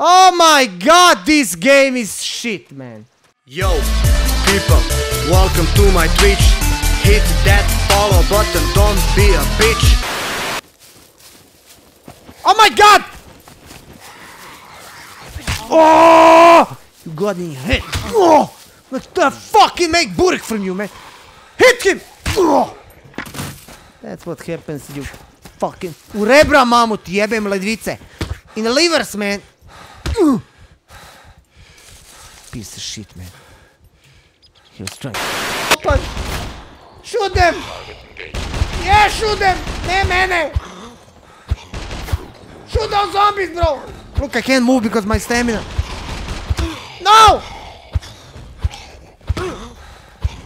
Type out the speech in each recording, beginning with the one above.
Oh my god, this game is shit, man. Yo, people, welcome to my Twitch. Hit that follow button, don't be a bitch. Oh my god! Oh! You got me hit. Oh! What the fucking make burek from you, man? Hit him! Oh! That's what happens, you fucking... U rebra, mamu, ti jebem ledvice. In the livers, man. Piece of shit, man. He was trying. Open! Shoot them! Yeah, shoot them! Ne mene! Shoot those zombies, bro! Look, I can't move because my stamina. No!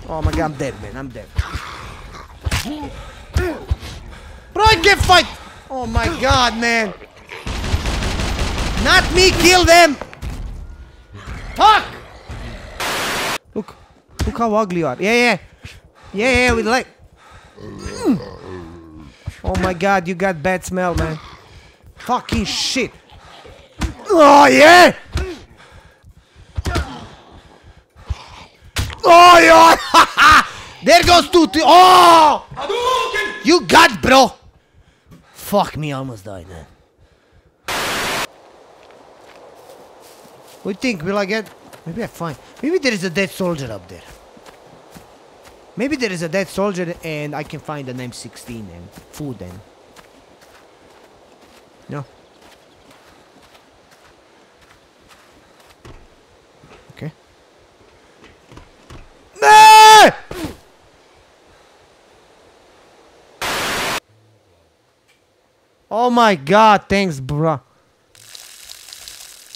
Oh my god, I'm dead, man. I'm dead. Bro, I can't fight! Oh my god, man. Not me, kill them! Fuck! Look how ugly you are. Yeah, with like... Oh my god, you got bad smell, man. Fucking shit. Oh yeah! Oh yeah! There goes two. Oh! You got, bro! Fuck me, I almost died, man. What do you think? Will I get? Maybe I find. Maybe there is a dead soldier up there. Maybe there is a dead soldier and I can find an M16 and food and... No? Okay. No! Oh my god, thanks, bro.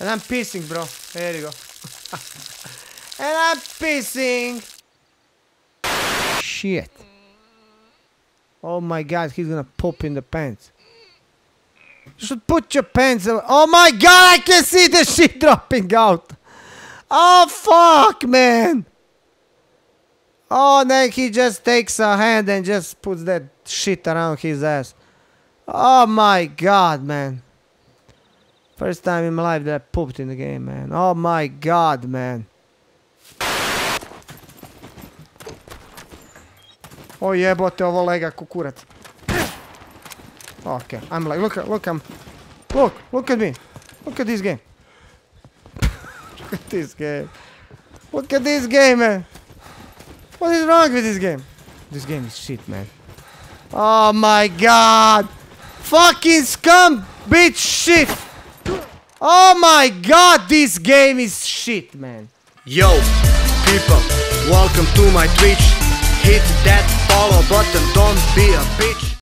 And I'm pissing, bro. There you go. And I'm pissing. Shit. Oh my god, he's gonna poop in the pants. You should put your pants away. Oh my god, I can see the shit dropping out. Oh fuck, man. Oh, then he just takes a hand and just puts that shit around his ass. Oh my god, man. First time in my life that I pooped in the game, man. Oh my god, man. Oh jebote, ovo lega kukurac. Okay, I'm like, look at me. Look at this game. Look at this game. Look at this game, man. What is wrong with this game? This game is shit, man. Oh my god. Fucking scum, bitch shit. Oh my god, this game is shit, man. Yo, people, welcome to my Twitch. Hit that follow button, don't be a bitch.